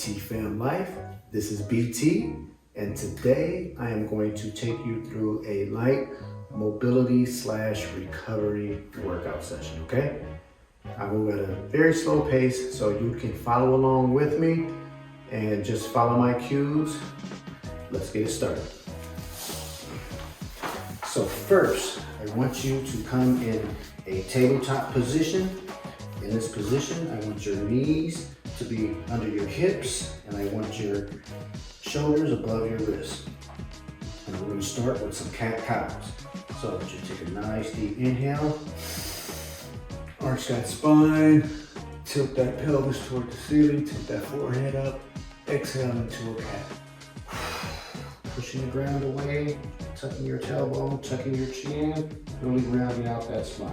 BT Fam Life. This is BT, and today I am going to take you through a light mobility / recovery workout session, okay? I move at a very slow pace so you can follow along with me and just follow my cues. Let's get it started. So first, I want you to come in a tabletop position. In this position, I want your knees to be under your hips, and I want your shoulders above your wrists. And we're going to start with some cat-cows. So I want you to take a nice deep inhale, arch that spine, tilt that pelvis toward the ceiling, tilt that forehead up, exhale into a cat. Pushing the ground away, tucking your tailbone, tucking your chin, really rounding out that spine.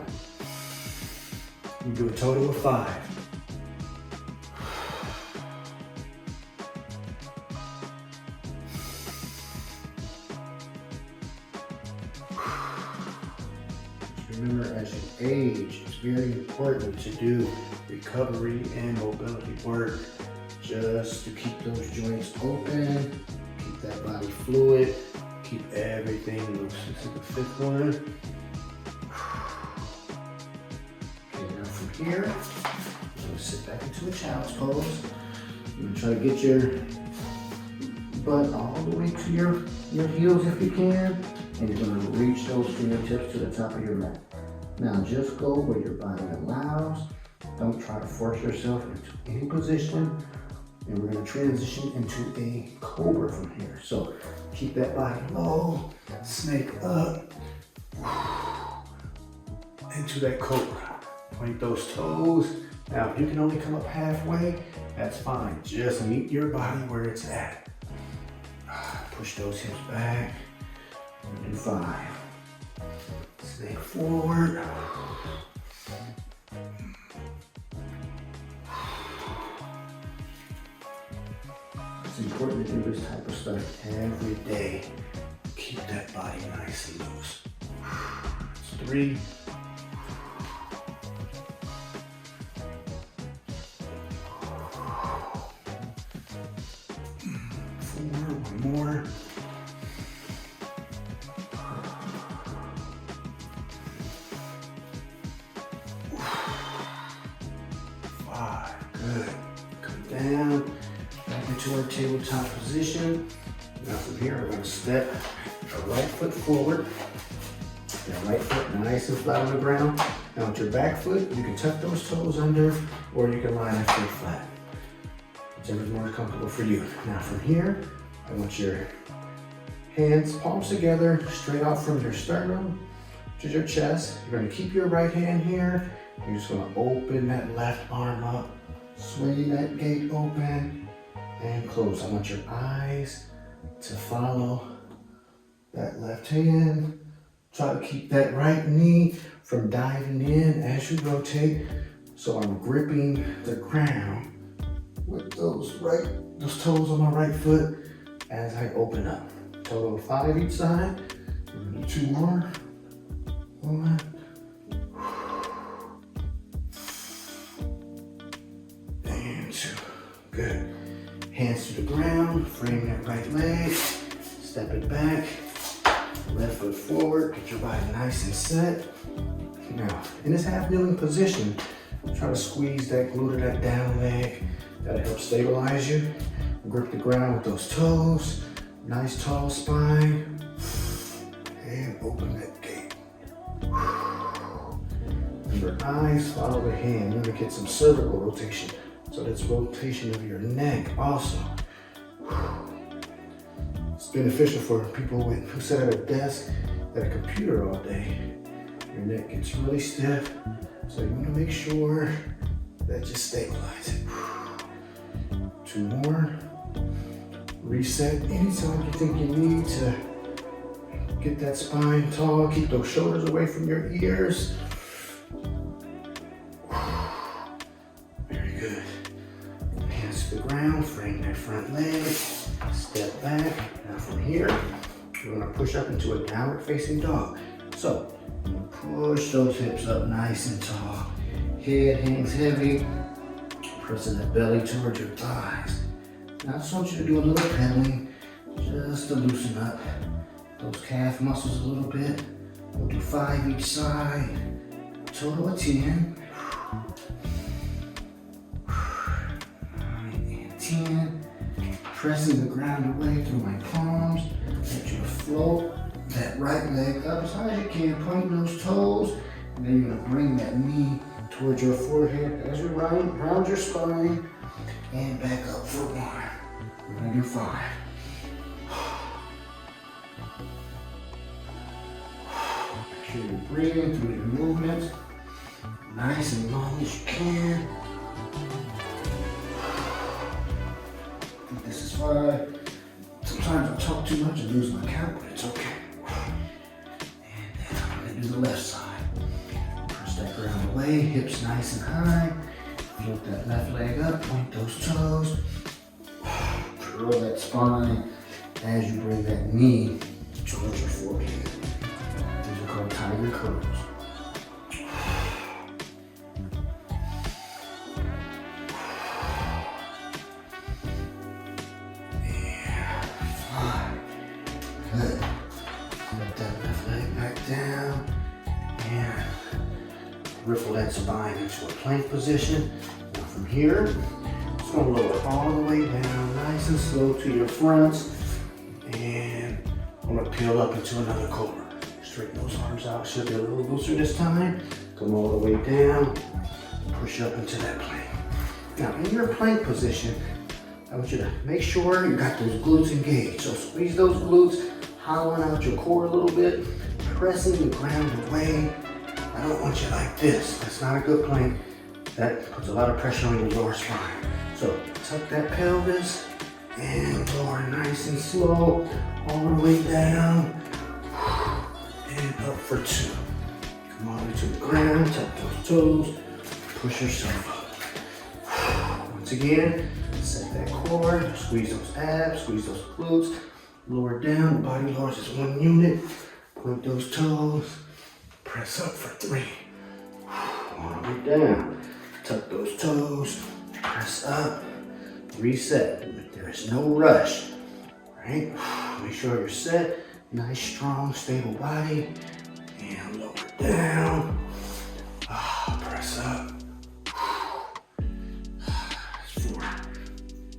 You do a total of 5. Remember, as you age, it's very important to do recovery and mobility work just to keep those joints open, keep that body fluid, keep everything loose. This is the 5th one. Okay, now from here, you're going to sit back into a child's pose. You're going to try to get your butt all the way to your heels if you can. And you're going to reach those fingertips to the top of your mat. Now just go where your body allows. Don't try to force yourself into any position. And we're going to transition into a Cobra from here. So keep that body low, snake up, into that Cobra. Point those toes. Now if you can only come up halfway, that's fine. Just meet your body where it's at. Push those hips back. Do 5. Snake forward. It's important to do this type of stuff every day. Keep that body nice and loose. It's 3. 4, one more. 5, good. Come down, back into our tabletop position. Now from here, we're going to step our right foot forward. That right foot nice and flat on the ground. Now with your back foot, you can tuck those toes under, or you can lie that foot flat. Whichever's more comfortable for you. Now from here, I want your hands palms together, straight out from your sternum to your chest. You're going to keep your right hand here. You're just going to open that left arm up, sway that gate open, and close. I want your eyes to follow that left hand. Try to keep that right knee from diving in as you rotate. So I'm gripping the ground with those toes on my right foot as I open up. Total of 5 each side. We're going to do 2 more. 1. And 2. Good. Hands to the ground. Frame that right leg. Step it back. Left foot forward. Get your body nice and set. Now, in this half kneeling position, try to squeeze that glute of that down leg. That'll help stabilize you. Grip the ground with those toes. Nice tall spine. And open that gate. Your eyes follow the hand. You're gonna get some cervical rotation. So that's rotation of your neck also. It's beneficial for people who sit at a desk, at a computer all day. Your neck gets really stiff. So you wanna make sure that you stabilize it. 2 more. Reset anytime you think you need to get that spine tall. Keep those shoulders away from your ears. Very good. Hands to the ground, frame that front leg. Step back. Now from here, you're gonna push up into a downward facing dog. So, push those hips up nice and tall. Head hangs heavy. Pressing that belly towards your thighs. Now I just want you to do a little pedaling just to loosen up those calf muscles a little bit. We'll do 5 each side, total of 10. 9 and 10. Pressing the ground away through my palms. Let you float that right leg up as high as you can, pointing those toes. And then you're gonna bring that knee towards your forehead as you round your spine and back up for 1. We're gonna do 5. Make sure you're breathing through your movements, nice and long as you can. I think this is 5. Sometimes I talk too much and lose my count, but it's okay. And then I'm gonna do the left side. Press that ground away, hips nice and high. Float that left leg up, point those toes. Curl that spine as you bring that knee towards your forehead. These are called tiger curls. Good. Let that left leg back down and riffle that spine into a plank position. Now from here, just gonna lower all the way down, nice and slow to your fronts, and I'm gonna peel up into another cobra. Straighten those arms out, should be a little looser this time. Come all the way down, push up into that plank. Now in your plank position, I want you to make sure you got those glutes engaged. So squeeze those glutes, hollowing out your core a little bit, pressing the ground away. I don't want you like this. That's not a good plank. That puts a lot of pressure on your lower spine. So tuck that pelvis and lower nice and slow, all the way down and up for 2. Come all the way to the ground, tuck those toes, push yourself up. Once again, set that core, squeeze those abs, squeeze those glutes, lower down, the body lowers as 1 unit, point those toes, press up for 3. All the way down, tuck those toes, press up, reset. There is no rush, right? Make sure you're set, nice, strong, stable body, and lower down, press up. 4.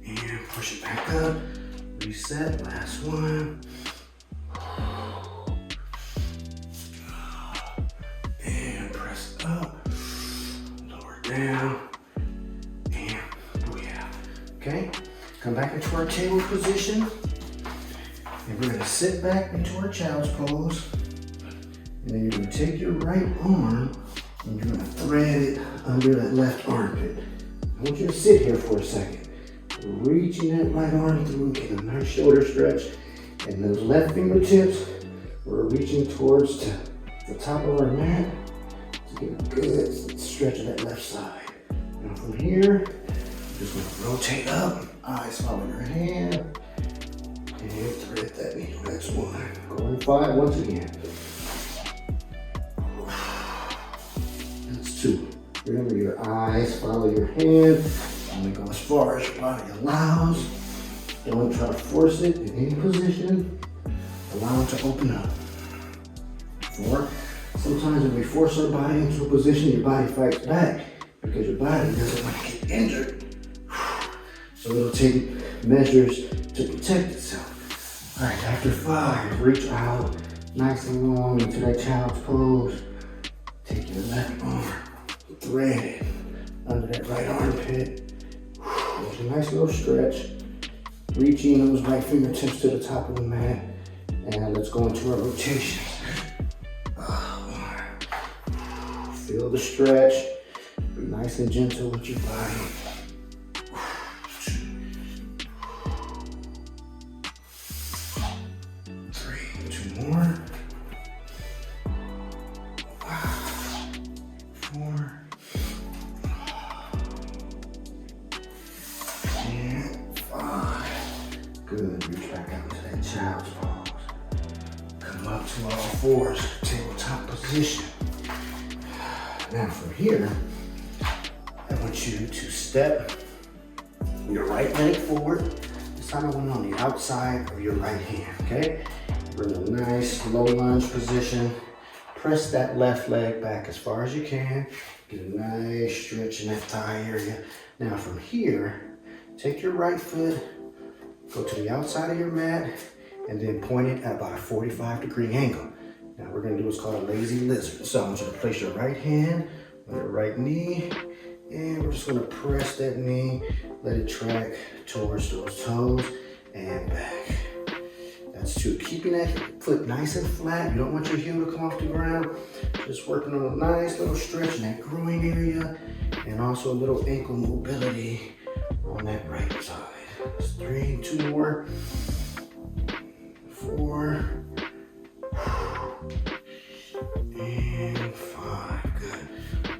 And push it back up, reset, last 1. And press up, lower down, and booyah. Okay, come back into our table position. And we're gonna sit back into our child's pose. And then you're gonna take your right arm and you're gonna thread it under that left armpit. I want you to sit here for a second. Reaching that right arm through, get a nice shoulder stretch. And those left fingertips, we're reaching towards the top of our mat to get a good stretch of that left side. Now from here, just gonna rotate up, eyes follow your hand, and thread that needle. That's 1. Going 5 once again. That's 2. Remember, your eyes follow your hand. Only go as far as your body allows. Don't try to force it in any position. Allow it to open up. 4. Sometimes when we force our body into a position, your body fights back because your body doesn't want to get injured. So it'll take measures to protect itself. All right, after 5, reach out nice and long into that child's pose. Take your left arm, thread it under that right armpit. There's a nice little stretch. Reaching those right fingertips to the top of the mat. And let's go into our rotations. Feel the stretch. Be nice and gentle with your body. 3, 2 more. 4. And 5. Good. Reach back out to that child's pose. Come up to all 4s, tabletop position. Now from here, I want you to step your right leg forward, This time I want it on the outside of your right hand, okay? We're in a nice low lunge position. Press that left leg back as far as you can. Get a nice stretch in that thigh area. Now from here, take your right foot, go to the outside of your mat, and then point it at about a 45-degree angle. Now we're gonna do what's called a lazy lizard. So I want you to place your right hand on your right knee, and we're just gonna press that knee, let it track towards those toes and back. That's two. Keeping that foot nice and flat. You don't want your heel to come off the ground. Just working on a nice little stretch in that groin area, and also a little ankle mobility on that right side. That's 3, 2 more, 4, and 5. Good.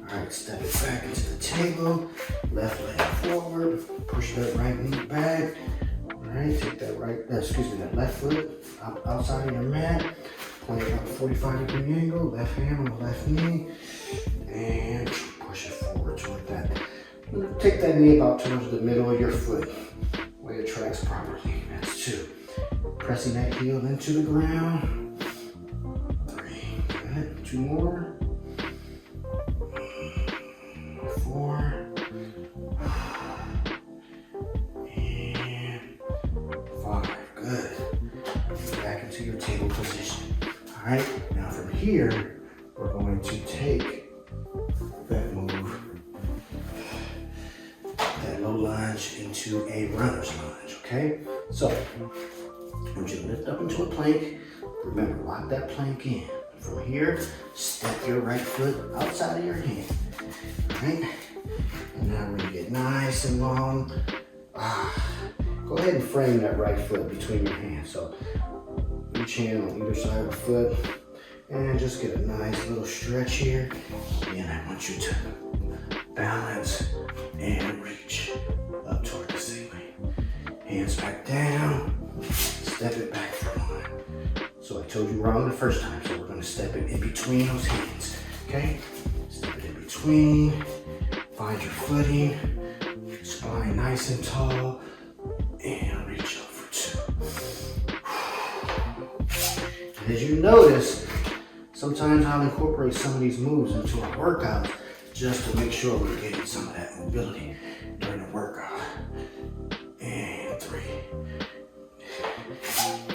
All right, step it back into the table. Left leg forward. Push that right knee back. All right, take that that left foot outside of your mat. Point it about a 45-degree angle. Left hand on the left knee, and push it forward toward that. Take that knee about towards the middle of your foot, where it tracks properly. That's 2. Pressing that heel into the ground. 3. Good. 2 more. 4. And 5. Good. Back into your table position. All right. Now from here, we're going to take that move, that low lunge, into a runner's lunge. Okay. So I want you to lift up into a plank. Remember, lock that plank in. From here, step your right foot outside of your hand. All right? And now we're gonna get nice and long. Go ahead and frame that right foot between your hands. So each hand on either side of the foot. And just get a nice little stretch here. And I want you to balance and reach up toward the ceiling. Hands back down. Step it back for 1. So I told you wrong the first time, so we're gonna step it in between those hands, okay? Step it in between, find your footing, spine nice and tall, and reach up for 2. And as you notice, sometimes I'll incorporate some of these moves into our workout just to make sure we're getting some of that mobility during the workout. And 3.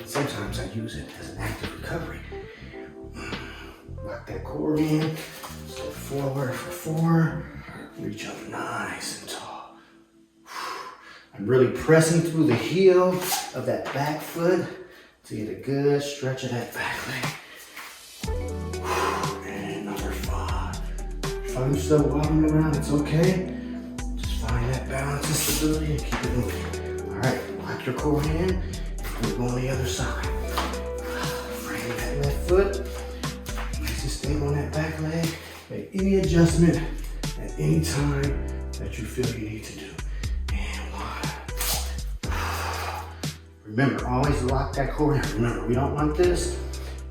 Sometimes I use it as an active recovery. Lock that core in, step forward for 4, reach up nice and tall. I'm really pressing through the heel of that back foot to get a good stretch of that back leg. And number 5. If I'm still wobbling around, it's okay. Just find that balance and stability and keep it moving. All right, lock your core in. We'll go on the other side. Frame that left foot. Nice and stable on that back leg. Make any adjustment at any time that you feel you need to do. And 1. Remember, always lock that core in. Remember, we don't want this.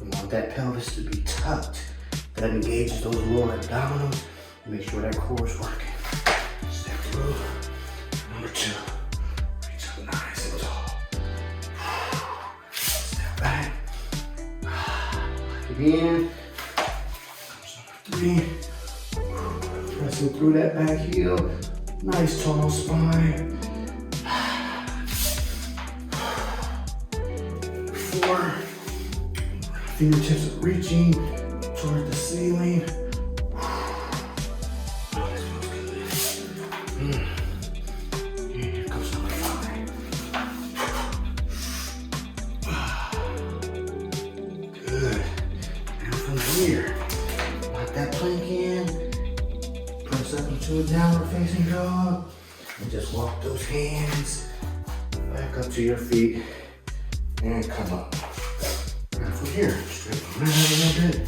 We want that pelvis to be tucked. That engages those lower abdominals. Make sure that core is working. Step through. Number 2. Reach up nice and tall. Back. Again. Number 3. Pressing through that back heel. Nice tall spine. 4. Fingertips are reaching toward the ceiling. Here, lock that plank in, press up into a downward facing dog, and just walk those hands back up to your feet and come up. And from here, straighten them out a little bit.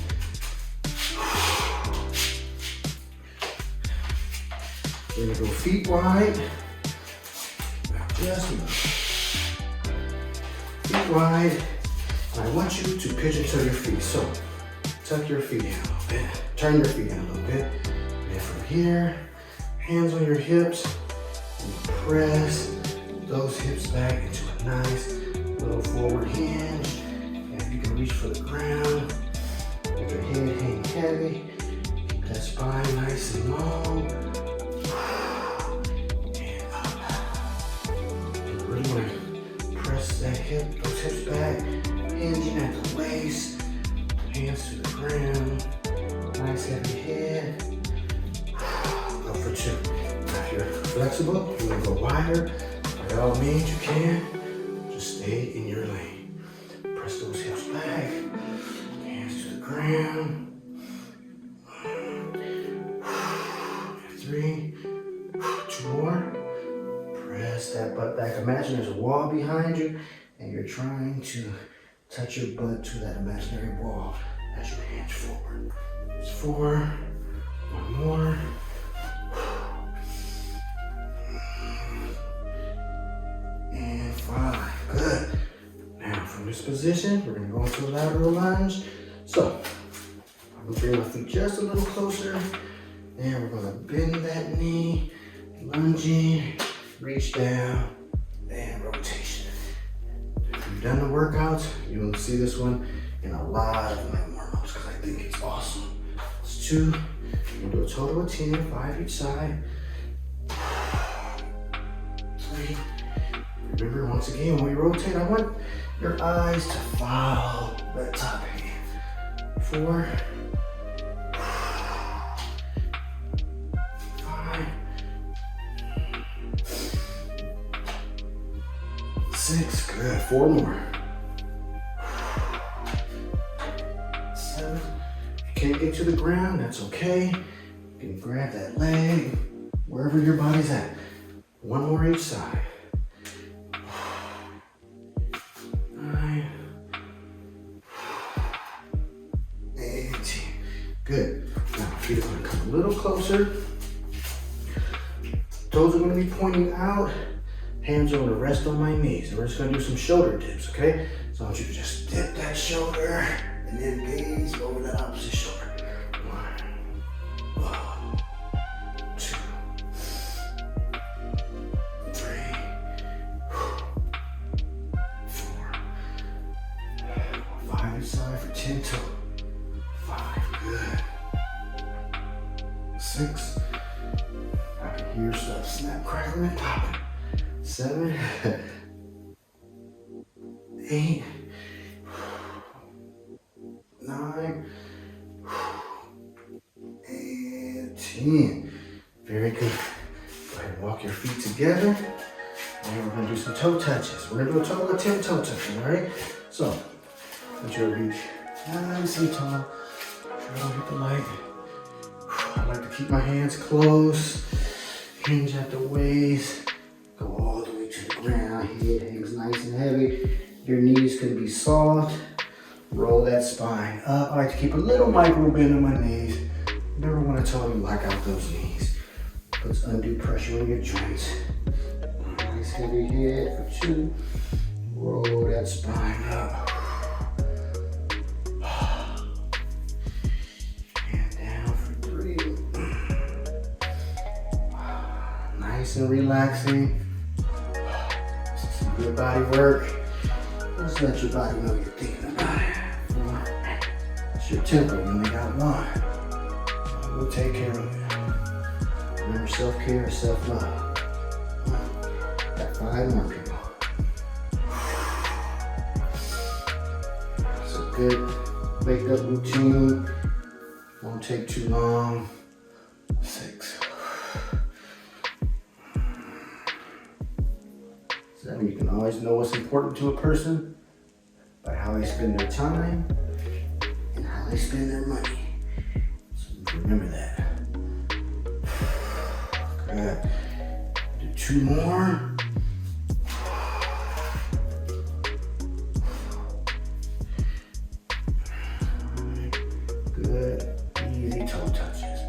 We're gonna go feet wide, back just a little. Feet wide, and I want you to pigeon toe your feet. So tuck your feet in a little bit. Turn your feet in a little bit. And from here, hands on your hips, and press those hips back into a Nice little forward hinge. And if you can reach for the ground, make your head hang heavy. Keep that spine nice and long. And up. You really want to press that hip, those hips back, hinging at the waist. Hands to the ground. Nice heavy head. Up for 2. Now if you're flexible, you want to go wider. By all means you can. Just stay in your lane. Press those hips back. Hands to the ground. 3. 2 more. Press that butt back. Imagine there's a wall behind you and you're trying to touch your butt to that imaginary wall as you hinge forward. It's 4. 1 more. And 5. Good. Now from this position, we're going to go into a lateral lunge. So I'm going to bring my feet just a little closer. And we're going to bend that knee, lunging, reach down, and rotation. If you've done the workouts, you will see this one in a lot of my warm-ups because I think it's awesome. It's 2. We'll do a total of 10, 5 each side. 3. Remember, once again, when we rotate, I want your eyes to follow that top hand. 4. 5. 6. Good. 4 more. 7. If you can't get to the ground, that's okay. You can grab that leg, wherever your body's at. 1 more each side. 9. And 10. Good. Now, feet are going to come a little closer. Toes are going to be pointing out. Hands are going to rest on my knees. And we're just going to do some shoulder dips, okay? So I want you to just dip that shoulder and then gaze over the opposite shoulder. 1. 2. 3. 4. 5 each side for 10 total. 5. Good. 6. I can hear stuff snap, crackling, and popping. 7. 8. 9. And 10. Very good. Go ahead and walk your feet together. And we're going to do some toe touches. We're going to do a total of 10 toe touches, all right? So, I want you to reach nice and tall. Try to hit the light. I like to keep my hands close. Hinge at the waist. Go all the way to the ground. Head hangs nice and heavy. Your knees can be soft. Roll that spine up. I like to keep a little micro bend in my knees. Never want to totally lock out those knees. Puts undue pressure on your joints. Nice heavy head for 2. Roll that spine up. And down for 3. Nice and relaxing. Some good body work. Just let your body know you're thinking about it. 4. It's your tempo. You only got 1. We'll take care of it. Remember, self-care is self-love. Got 5 more people. It's a good wake-up routine. Won't take too long. 6. 7. You can always know what's important to a person by how they spend their time and how they spend their money. So remember that. Good. Do 2 more. Good. Easy toe touches.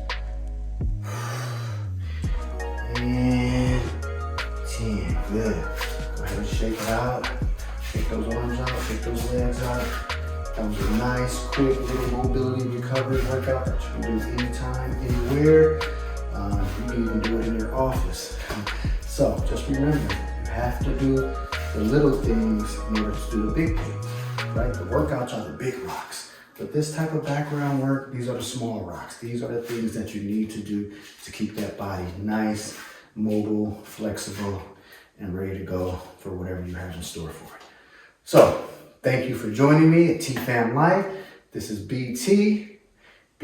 And 10. Good. Go ahead and shake it out. Shake those arms out. Shake those legs out. That was a nice, quick little mobility recovery workout that you can do anytime, anywhere. You can even do it in your office. So just remember, you have to do the little things in order to do the big things, right? The workouts are the big rocks. But this type of background work, these are the small rocks. These are the things that you need to do to keep that body nice, mobile, flexible, and ready to go for whatever you have in store for it. So, thank you for joining me at TFAM Life. This is BT.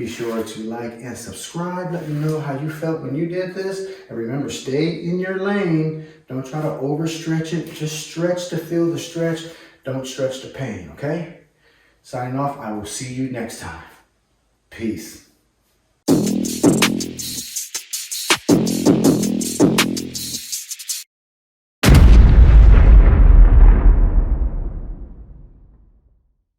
Be sure to like and subscribe. Let me know how you felt when you did this. And remember, stay in your lane. Don't try to overstretch it. Just stretch to feel the stretch. Don't stretch the pain, okay? Signing off. I will see you next time. Peace.